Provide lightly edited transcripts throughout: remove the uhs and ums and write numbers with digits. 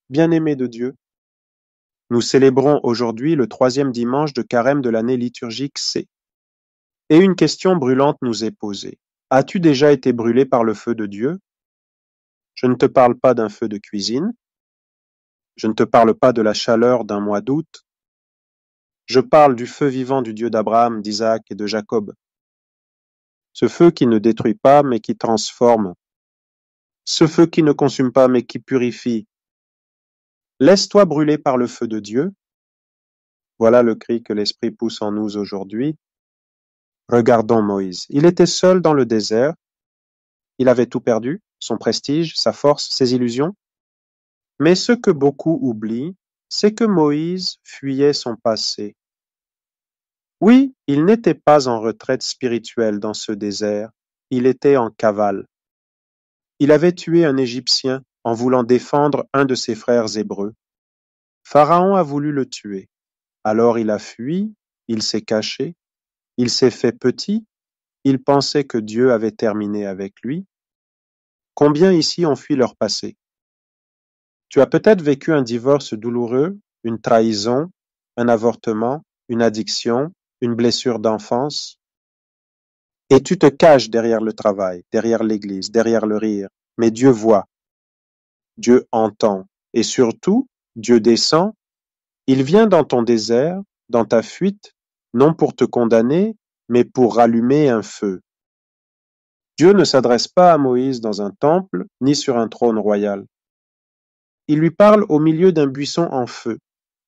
bien-aimés de Dieu, nous célébrons aujourd'hui le 3e dimanche de Carême de l'année liturgique C. Et une question brûlante nous est posée. As-tu déjà été brûlé par le feu de Dieu? Je ne te parle pas d'un feu de cuisine, je ne te parle pas de la chaleur d'un mois d'août, je parle du feu vivant du Dieu d'Abraham, d'Isaac et de Jacob. Ce feu qui ne détruit pas mais qui transforme, ce feu qui ne consume pas mais qui purifie. Laisse-toi brûler par le feu de Dieu. Voilà le cri que l'Esprit pousse en nous aujourd'hui. Regardons Moïse. Il était seul dans le désert. Il avait tout perdu, son prestige, sa force, ses illusions. Mais ce que beaucoup oublient, c'est que Moïse fuyait son passé. Oui, il n'était pas en retraite spirituelle dans ce désert, il était en cavale. Il avait tué un Égyptien en voulant défendre un de ses frères hébreux. Pharaon a voulu le tuer. Alors il a fui, il s'est caché, il s'est fait petit, il pensait que Dieu avait terminé avec lui. Combien ici ont fui leur passé? Tu as peut-être vécu un divorce douloureux, une trahison, un avortement, une addiction, une blessure d'enfance, et tu te caches derrière le travail, derrière l'église, derrière le rire. Mais Dieu voit, Dieu entend, et surtout, Dieu descend. Il vient dans ton désert, dans ta fuite, non pour te condamner, mais pour rallumer un feu. Dieu ne s'adresse pas à Moïse dans un temple, ni sur un trône royal. Il lui parle au milieu d'un buisson en feu.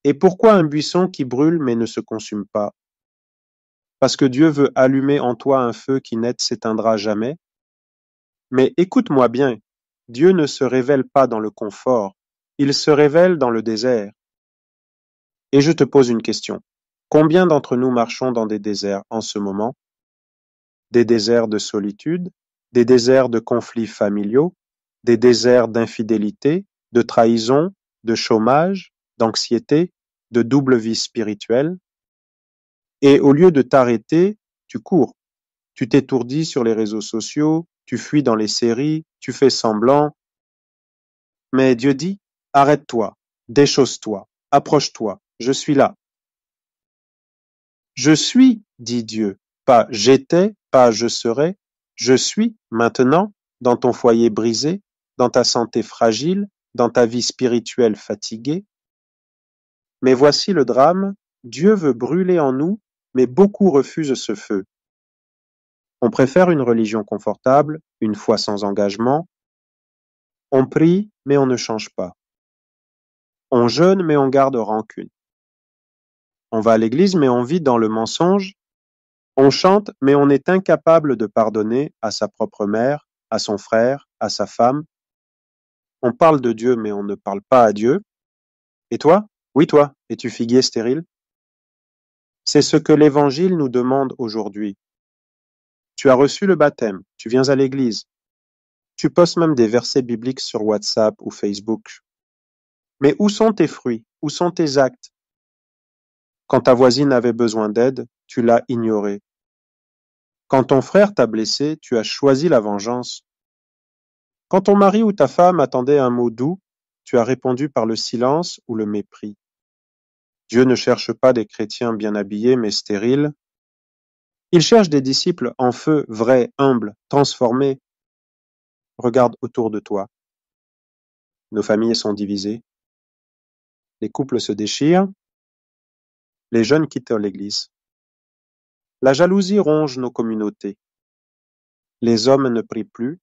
Et pourquoi un buisson qui brûle mais ne se consume pas? Parce que Dieu veut allumer en toi un feu qui ne s'éteindra jamais. Mais écoute-moi bien, Dieu ne se révèle pas dans le confort, il se révèle dans le désert. Et je te pose une question. Combien d'entre nous marchons dans des déserts en ce moment? Des déserts de solitude, des déserts de conflits familiaux, des déserts d'infidélité, de trahison, de chômage, d'anxiété, de double vie spirituelle. Et au lieu de t'arrêter, tu cours. Tu t'étourdis sur les réseaux sociaux, tu fuis dans les séries, tu fais semblant. Mais Dieu dit, arrête-toi, déchausse-toi, approche-toi, je suis là. Je suis, dit Dieu, pas j'étais, pas je serai, je suis maintenant dans ton foyer brisé, dans ta santé fragile, dans ta vie spirituelle fatiguée. Mais voici le drame, Dieu veut brûler en nous, mais beaucoup refusent ce feu. On préfère une religion confortable, une foi sans engagement. On prie, mais on ne change pas. On jeûne, mais on garde rancune. On va à l'église, mais on vit dans le mensonge. On chante, mais on est incapable de pardonner à sa propre mère, à son frère, à sa femme. On parle de Dieu, mais on ne parle pas à Dieu. Et toi? Oui, toi, es-tu figuier stérile? C'est ce que l'Évangile nous demande aujourd'hui. Tu as reçu le baptême, tu viens à l'église. Tu postes même des versets bibliques sur WhatsApp ou Facebook. Mais où sont tes fruits? Où sont tes actes? Quand ta voisine avait besoin d'aide, tu l'as ignorée. Quand ton frère t'a blessé, tu as choisi la vengeance. Quand ton mari ou ta femme attendait un mot doux, tu as répondu par le silence ou le mépris. Dieu ne cherche pas des chrétiens bien habillés mais stériles. Il cherche des disciples en feu, vrais, humbles, transformés. Regarde autour de toi. Nos familles sont divisées. Les couples se déchirent. Les jeunes quittent l'église. La jalousie ronge nos communautés. Les hommes ne prient plus.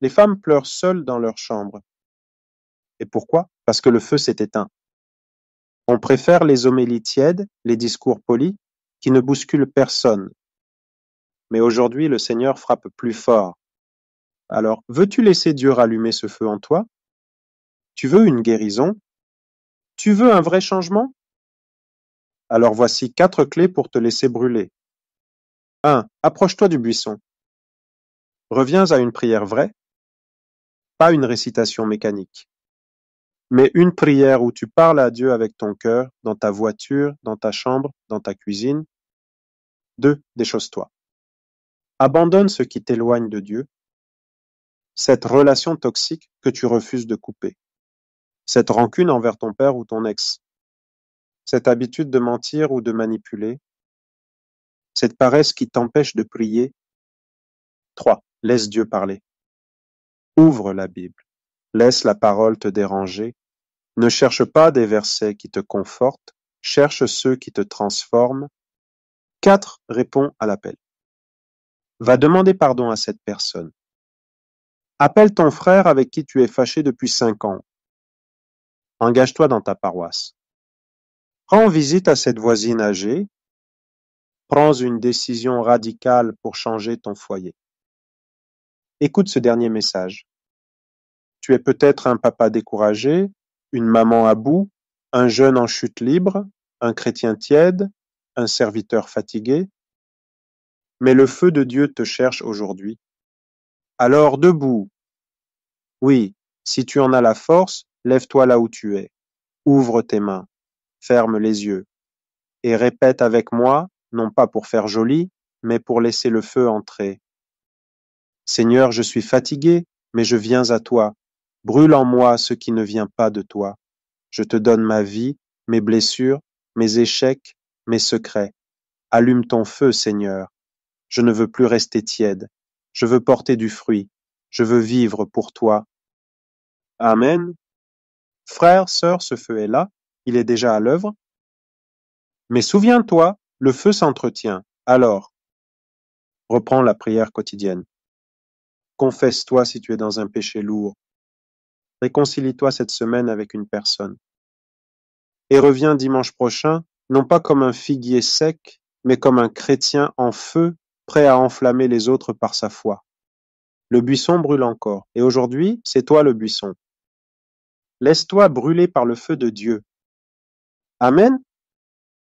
Les femmes pleurent seules dans leur chambre. Et pourquoi? Parce que le feu s'est éteint. On préfère les homélies tièdes, les discours polis, qui ne bousculent personne. Mais aujourd'hui, le Seigneur frappe plus fort. Alors, veux-tu laisser Dieu rallumer ce feu en toi? Tu veux une guérison? Tu veux un vrai changement? Alors voici 4 clés pour te laisser brûler. 1. Approche-toi du buisson. Reviens à une prière vraie, pas une récitation mécanique, mais une prière où tu parles à Dieu avec ton cœur, dans ta voiture, dans ta chambre, dans ta cuisine. 2. Déchausse-toi. Abandonne ce qui t'éloigne de Dieu, cette relation toxique que tu refuses de couper. Cette rancune envers ton père ou ton ex, cette habitude de mentir ou de manipuler, cette paresse qui t'empêche de prier. 3. Laisse Dieu parler. Ouvre la Bible. Laisse la parole te déranger. Ne cherche pas des versets qui te confortent, cherche ceux qui te transforment. 4. Réponds à l'appel. Va demander pardon à cette personne. Appelle ton frère avec qui tu es fâché depuis 5 ans. Engage-toi dans ta paroisse. Rends visite à cette voisine âgée. Prends une décision radicale pour changer ton foyer. Écoute ce dernier message. Tu es peut-être un papa découragé, une maman à bout, un jeune en chute libre, un chrétien tiède, un serviteur fatigué. Mais le feu de Dieu te cherche aujourd'hui. Alors debout. Oui, si tu en as la force, lève-toi là où tu es. Ouvre tes mains, ferme les yeux et répète avec moi, non pas pour faire joli, mais pour laisser le feu entrer. Seigneur, je suis fatigué, mais je viens à toi. Brûle en moi ce qui ne vient pas de toi. Je te donne ma vie, mes blessures, mes échecs, mes secrets. Allume ton feu, Seigneur. Je ne veux plus rester tiède. Je veux porter du fruit. Je veux vivre pour toi. Amen. Frère, sœur, ce feu est là. Il est déjà à l'œuvre. Mais souviens-toi, le feu s'entretient. Alors, reprends la prière quotidienne. Confesse-toi si tu es dans un péché lourd. Réconcilie-toi cette semaine avec une personne. Et reviens dimanche prochain, non pas comme un figuier sec, mais comme un chrétien en feu, prêt à enflammer les autres par sa foi. Le buisson brûle encore, et aujourd'hui, c'est toi le buisson. Laisse-toi brûler par le feu de Dieu. Amen.